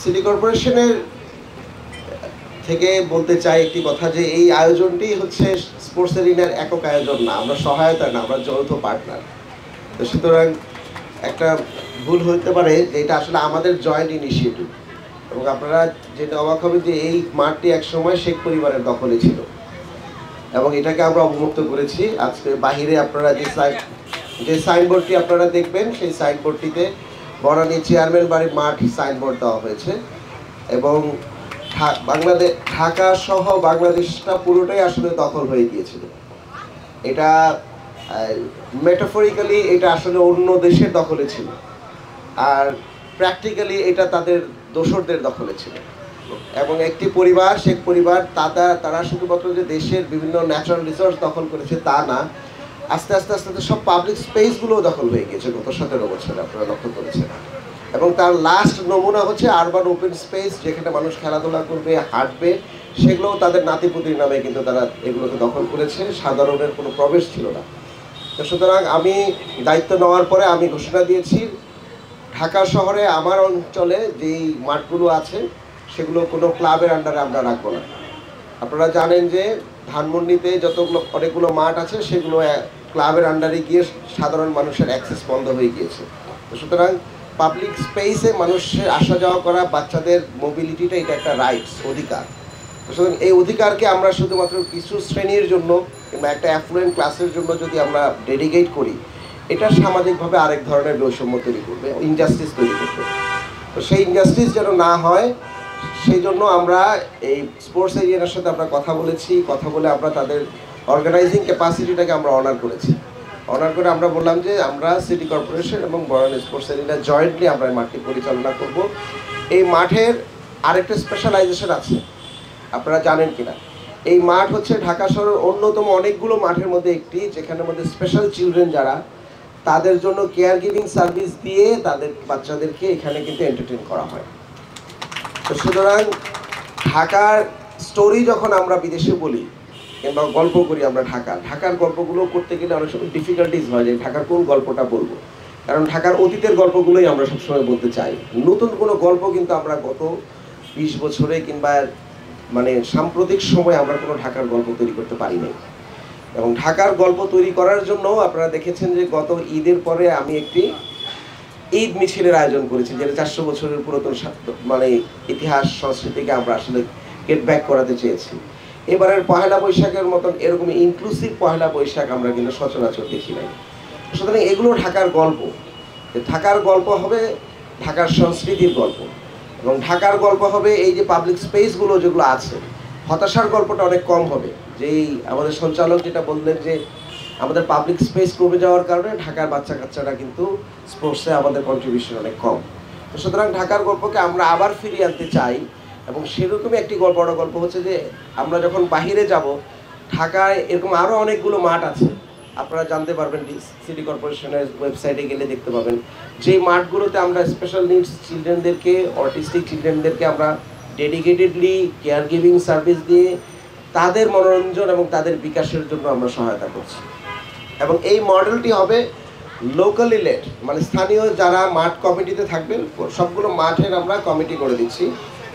City কর্পোরেশনের থেকে বলতে চাই একটি কথা যে এই আয়োজনটি হচ্ছে স্পোর্টস এরিনার একক আয়োজন না, আমরা সহায়তা না, আমরা যৌথ পার্টনার। তো সুতরাং একটা ভুল হতে পারে যে এটা আসলে আমাদের জয়েন্ট ইনিশিয়েটিভ। এবং আপনারা যেটা অবাক হবে যে এই মাঠটি একসময় শেখ পরিবারের দখলে ছিল এবং এটাকে আমরা অবমুক্ত করেছি। আজকে বাহিরে আপনারা যে সাইনবোর্ডটি আপনারা দেখবেন, সেই সাইনবোর্ডটিতে বনানী চেয়ারম্যান বাড়ির মাঠ সাইনবোর্ড দেওয়া হয়েছে। এবং ঢাকা সহ বাংলাদেশটা পুরোটাই আসলে দখল হয়ে গিয়েছিল। এটা মেটাফরিক্যালি এটা আসলে অন্য দেশের দখলে ছিল, আর প্র্যাকটিক্যালি এটা তাদের দোসরদের দখলে ছিল। এবং একটি পরিবার, শেখ পরিবার, তারা শুধুমাত্র যে দেশের বিভিন্ন ন্যাচারাল রিসোর্স দখল করেছে তা না, আস্তে আস্তে আস্তে আস্তে সব পাবলিক স্পেসগুলোও দখল হয়ে গিয়েছে গত 17 বছরে, আপনারা লক্ষ্য করেছেন। এবং তার লাস্ট নমুনা হচ্ছে আরবান ওপেন স্পেস, যেখানে মানুষ খেলাধুলা করবে, হাঁটবে, সেগুলোও তাদের নাতিপুতির নামে কিন্তু তারা এগুলোকে দখল করেছে, সাধারণের কোনো প্রবেশ ছিল না। তো সুতরাং আমি দায়িত্ব নেওয়ার পরে আমি ঘোষণা দিয়েছি ঢাকা শহরে আমার অঞ্চলে যেই মাঠগুলো আছে সেগুলো কোনো ক্লাবের আন্ডারে আমরা রাখবো না। আপনারা জানেন যে ধানমন্ডিতে যতগুলো অনেকগুলো মাঠ আছে সেগুলো ক্লাবের আন্ডারে গিয়ে সাধারণ মানুষের অ্যাক্সেস বন্ধ হয়ে গিয়েছে। তো সুতরাং পাবলিক স্পেসে মানুষের আসা যাওয়া করা, বাচ্চাদের মোবিলিটিটা, এটা একটা রাইটস, অধিকার। সুতরাং এই অধিকারকে আমরা শুধুমাত্র কিছু শ্রেণীর জন্য কিংবা একটা অ্যাফ্লুয়েন্ট ক্লাসের জন্য যদি আমরা ডেডিকেট করি, এটা সামাজিকভাবে আরেক ধরনের বৈষম্য তৈরি করবে, ইনজাস্টিস তৈরি করবে। তো সেই ইনজাস্টিস যেন না হয় সেই জন্য আমরা এই স্পোর্টস এরিয়ার সাথে আমরা কথা বলেছি। কথা বলে আমরা তাদের অর্গানাইজিং ক্যাপাসিটিটাকে আমরা অনার করেছি। অনার করে আমরা বললাম যে আমরা সিটি কর্পোরেশন এবং বনানী স্পোর্টস এরিয়া জয়েন্টলি আমরা মাঠটি পরিচালনা করব। এই মাঠের আরেকটা স্পেশালাইজেশন আছে, আপনারা জানেন কিনা। এই মাঠ হচ্ছে ঢাকা শহরের অন্যতম অনেকগুলো মাঠের মধ্যে একটি, যেখানের মধ্যে স্পেশাল চিলড্রেন যারা, তাদের জন্য কেয়ার গিভিং সার্ভিস দিয়ে তাদের বাচ্চাদেরকে এখানে কিন্তু এন্টারটেইন করা হয়। তো সুতরাং ঢাকার স্টোরি যখন আমরা বিদেশে বলি কিংবা গল্প করি, আমরা ঢাকার গল্পগুলো করতে গেলে অনেক সময় ডিফিকাল্টিস হয় যে ঢাকার কোন গল্পটা বলবো। কারণ ঢাকার অতীতের গল্পগুলোই আমরা সবসময় বলতে চাই, নতুন কোনো গল্প কিন্তু আমরা গত 20 বছরে কিংবা মানে সাম্প্রতিক সময় আমরা কোনো ঢাকার গল্প তৈরি করতে পারি নাই। এবং ঢাকার গল্প তৈরি করার জন্য আপনারা দেখেছেন যে গত ঈদের পরে আমি একটি ঈদ মিছিলের আয়োজন করেছি, যেটা 400 বছরের পুরাতন মানে ইতিহাস সংস্কৃতিকে আমরা আসলে গেট ব্যাক করাতে চেয়েছি। এবারের পহেলা বৈশাখের মতন এরকম ইনক্লুসিভ পহেলা বৈশাখ আমরা কিন্তু সচরাচর দেখি নাই। সুতরাং এগুলো ঢাকার গল্প। ঢাকার গল্প হবে ঢাকার সংস্কৃতির গল্প, এবং ঢাকার গল্প হবে এই যে পাবলিক স্পেসগুলো যেগুলো আছে। হতাশার গল্পটা অনেক কম হবে। যেই আমাদের সঞ্চালক যেটা বললেন যে আমাদের পাবলিক স্পেস কমে যাওয়ার কারণে ঢাকার বাচ্চা কাচ্চারা কিন্তু স্পোর্টসে আমাদের কন্ট্রিবিউশন অনেক কম। তো সুতরাং ঢাকার গল্পকে আমরা আবার ফিরিয়ে আনতে চাই। এবং সেরকমই একটি বড় গল্প হচ্ছে যে আমরা যখন বাহিরে যাব, ঢাকায় এরকম আরও অনেকগুলো মাঠ আছে, আপনারা জানতে পারবেন, সিটি কর্পোরেশনের ওয়েবসাইটে গেলে দেখতে পাবেন, যেই মাঠগুলোতে আমরা স্পেশাল নিডস চিলড্রেনদেরকে, অটিস্টিক চিলড্রেনদেরকে আমরা ডেডিকেটেডলি কেয়ার গিভিং সার্ভিস দিয়ে তাদের মনোরঞ্জন এবং তাদের বিকাশের জন্য আমরা সহায়তা করছি। এবং এই মডেলটি হবে লোকালি লেড, মানে স্থানীয় যারা মাঠ কমিটিতে থাকবেন, সবগুলো মাঠের আমরা কমিটি করে দিচ্ছি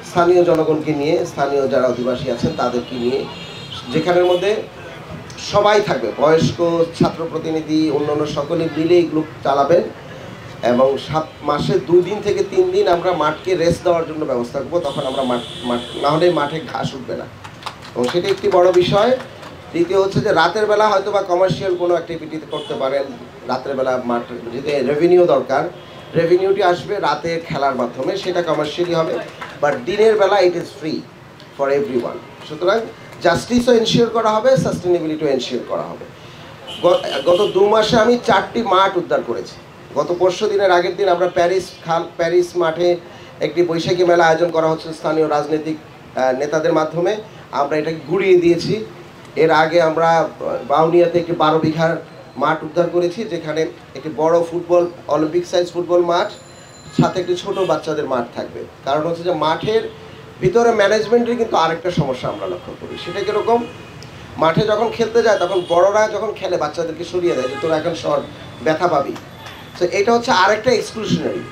স্থানীয় জনগণকে নিয়ে, স্থানীয় যারা অধিবাসী আছেন তাদেরকে নিয়ে, যেখানের মধ্যে সবাই থাকবে, বয়স্ক, ছাত্র প্রতিনিধি, অন্যান্য সকলে মিলে এই গ্রুপ চালাবেন। এবং মাসে 2 দিন থেকে 3 দিন আমরা মাঠকে রেস্ট দেওয়ার জন্য ব্যবস্থা করবো। তখন আমরা মাঠ না হলে মাঠে ঘাস উঠবে না, এবং সেটা একটি বড় বিষয়। দ্বিতীয় হচ্ছে যে রাতের বেলা হয়তো বা কমার্শিয়াল কোনো অ্যাক্টিভিটি করতে পারেন। রাতের বেলা মাঠ, যেতে রেভিনিউ দরকার, রেভিনিউটি আসবে রাতে খেলার মাধ্যমে, সেটা কমার্শিয়ালি হবে। বাট দিনের বেলা it is free for everyone. সুতরাং জাস্টিসও এনশিওর করা হবে, সাস্টেনেবিলিটিও এনশিওর করা হবে। গত 2 মাসে আমি 4টি মাঠ উদ্ধার করেছি। গত পরশু দিনের আগের দিন আমরা প্যারিস মাঠে একটি বৈশাখী মেলা আয়োজন করা হচ্ছে স্থানীয় রাজনৈতিক নেতাদের মাধ্যমে, আমরা এটাকে ঘুরিয়ে দিয়েছি। এর আগে আমরা বাউনিয়াতে একটি 12 বিঘার মাঠ উদ্ধার করেছি, যেখানে একটি বড় ফুটবল, অলিম্পিক সাইজ ফুটবল মাঠ, সাথে একটি ছোট বাচ্চাদের মাঠ থাকবে। কারণ হচ্ছে যে মাঠের ভিতরে ম্যানেজমেন্টের কিন্তু আরেকটা সমস্যা আমরা লক্ষ্য করি। সেটা কীরকম, মাঠে যখন খেলতে যায় তখন বড়রা যখন খেলে বাচ্চাদেরকে সরিয়ে দেয় যে তোরা এখন শর্ট, ব্যথা পাবি। তো এটা হচ্ছে আরেকটা এক্সক্লুশনারি।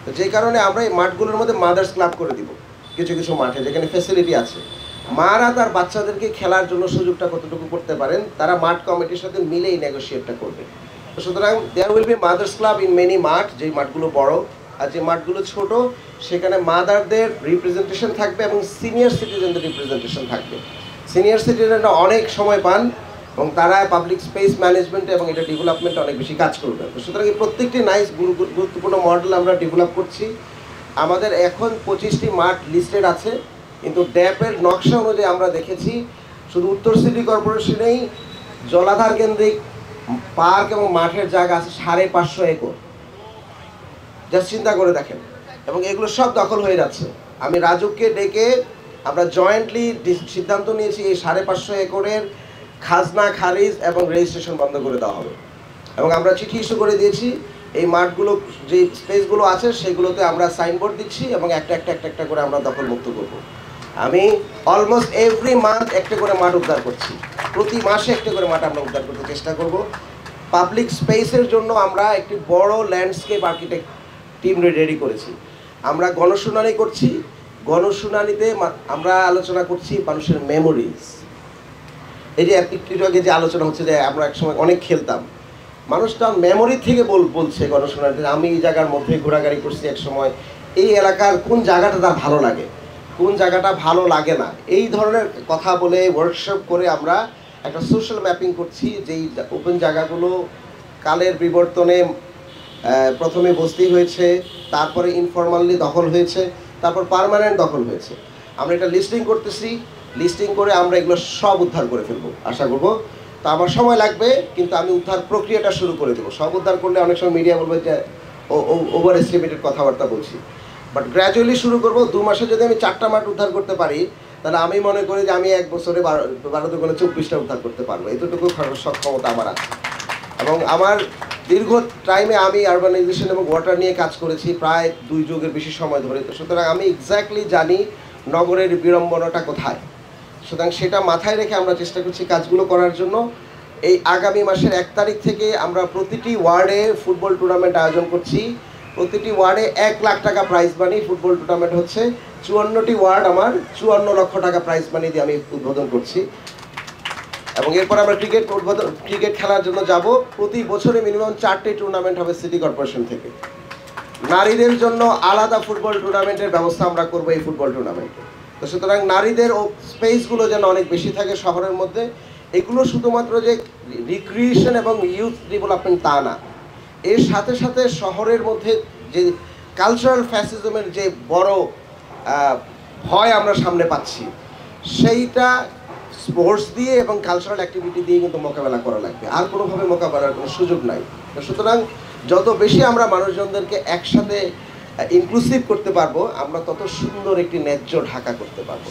তো যে কারণে আমরা এই মাঠগুলোর মধ্যে মাদার্স ক্লাব করে দিব কিছু কিছু মাঠে যেখানে ফ্যাসিলিটি আছে। মারা তার বাচ্চাদেরকে খেলার জন্য সুযোগটা কতটুকু করতে পারেন তারা মাঠ কমিটির সাথে মিলেই নেগোশিয়েটটা করবে। তো সুতরাং there will be mothers club in many মাঠ, যেই মাঠগুলো বড়, আর যে মাঠগুলো ছোট সেখানে মাদারদের রিপ্রেজেন্টেশন থাকবে এবং সিনিয়র সিটিজেনদের রিপ্রেজেন্টেশন থাকবে। সিনিয়র সিটিজেনরা অনেক সময় পান এবং তারা পাবলিক স্পেস ম্যানেজমেন্ট এবং এটা ডেভেলপমেন্টে অনেক বেশি কাজ করবে। তো সুতরাং এই প্রত্যেকটি নাইস গুরুত্বপূর্ণ মডেল আমরা ডেভেলপ করছি। আমাদের এখন 25টি মাঠ লিস্টেড আছে, কিন্তু ড্যাপের নকশা অনুযায়ী আমরা দেখেছি শুধু উত্তর সিটি কর্পোরেশনেই জলাধার কেন্দ্রিক পার্ক এবং মাঠের জায়গা আছে 550 একর। জাস্ট চিন্তা করে দেখেন, এবং এগুলো সব দখল হয়ে যাচ্ছে। আমি রাজুককে ডেকে আমরা জয়েন্টলি সিদ্ধান্ত নিয়েছি এই 550 একরের খাজনা খারিজ এবং রেজিস্ট্রেশন বন্ধ করে দেওয়া হবে, এবং আমরা চিঠি ইস্যু করে দিয়েছি। এই মাঠগুলো যে স্পেসগুলো আছে সেগুলোতে আমরা সাইনবোর্ড দিচ্ছি এবং একটা করে আমরা দখল মুক্ত করব। আমি অলমোস্ট এভরি মান্থ একটা করে মাঠ উদ্ধার করছি, প্রতি মাসে একটা করে মাঠ আমরা উদ্ধার করতে চেষ্টা করব। পাবলিক স্পেসের জন্য আমরা একটি বড় ল্যান্ডস্কেপ আর্কিটেক্ট টিম রেডি করেছি। আমরা গণশুনানি করছি, গণশুনানিতে আমরা আলোচনা করছি মানুষের মেমোরিজ। এই যে একটু আগে যে আলোচনা হচ্ছে যে আমরা একসময় অনেক খেলতাম, মানুষটা মেমোরি থেকে বলছে গণশুনানিতে আমি এই জায়গার মধ্যে ঘোরাঘুরি করছি এক সময়, এই এলাকার কোন জায়গাটা তার ভালো লাগে, কোন জায়গাটা ভালো লাগে না, এই ধরনের কথা বলে ওয়ার্কশপ করে আমরা একটা সোশ্যাল ম্যাপিং করছি। যেই ওপেন জায়গাগুলো কালের বিবর্তনে প্রথমে বস্তি হয়েছে, তারপরে ইনফরমালি দখল হয়েছে, তারপর পার্মানেন্ট দখল হয়েছে, আমরা এটা লিস্টিং করতেছি। লিস্টিং করে আমরা এগুলো সব উদ্ধার করে ফেলবো আশা করবো। তো আমার সময় লাগবে, কিন্তু আমি উদ্ধার প্রক্রিয়াটা শুরু করে দেবো। সব উদ্ধার করলে অনেক সময় মিডিয়া বলবে যে ওভার এস্টিমেটেড কথাবার্তা বলছি, বাট গ্র্যাজুয়ালি শুরু করবো। 2 মাসে যদি আমি 4টা মাঠ উদ্ধার করতে পারি তাহলে আমি মনে করি যে আমি 1 বছরে 12 দুগুণে 24টা উদ্ধার করতে পারবো। এতটুকু সক্ষমতা আমার আছে। এবং আমার দীর্ঘ টাইমে আমি আরবানাইজেশন এবং ওয়াটার নিয়ে কাজ করেছি প্রায় 2 যুগের বেশি সময় ধরে। তো সুতরাং আমি এক্স্যাক্টলি জানি নগরের বিড়ম্বনাটা কোথায়। সুতরাং সেটা মাথায় রেখে আমরা চেষ্টা করছি কাজগুলো করার জন্য। এই আগামী মাসের 1 তারিখ থেকে আমরা প্রতিটি ওয়ার্ডে ফুটবল টুর্নামেন্ট আয়োজন করছি। প্রতিটি ওয়ার্ডে 1 লাখ টাকা প্রাইজ মানি। ফুটবল টুর্নামেন্ট হচ্ছে 54টি ওয়ার্ড, আমার 54 লক্ষ টাকা প্রাইজ মানি দিয়ে আমি উদ্বোধন করছি। এবং এরপর আমরা ক্রিকেট খেলার জন্য যাব। প্রতি বছরে মিনিমাম 4টি টুর্নামেন্ট হবে সিটি কর্পোরেশন থেকে। নারীদের জন্য আলাদা ফুটবল টুর্নামেন্টের ব্যবস্থা আমরা করবো এই ফুটবল টুর্নামেন্টে। তো সুতরাং নারীদের স্পেসগুলো যেন অনেক বেশি থাকে শহরের মধ্যে। এগুলো শুধুমাত্র যে রিক্রিয়েশন এবং ইউথ ডেভেলপমেন্ট তা না, এর সাথে সাথে শহরের মধ্যে যে কালচারাল ফ্যাসিজমের যে বড় ভয় আমরা সামনে পাচ্ছি, সেইটা স্পোর্টস দিয়ে এবং কালচারাল অ্যাক্টিভিটি দিয়ে কিন্তু মোকাবেলা করা লাগবে। আর কোনোভাবে মোকাবেলার কোনো সুযোগ নাই। সুতরাং যত বেশি আমরা মানুষজনদেরকে একসাথে ইনক্লুসিভ করতে পারবো, আমরা তত সুন্দর একটি ন্যায্য ঢাকা করতে পারবো।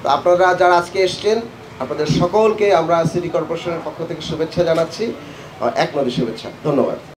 তো আপনারা যারা আজকে এসছেন, আপনাদের সকলকে আমরা সিটি কর্পোরেশনের পক্ষ থেকে শুভেচ্ছা জানাচ্ছি, 1 নদী শুভেচ্ছা। ধন্যবাদ।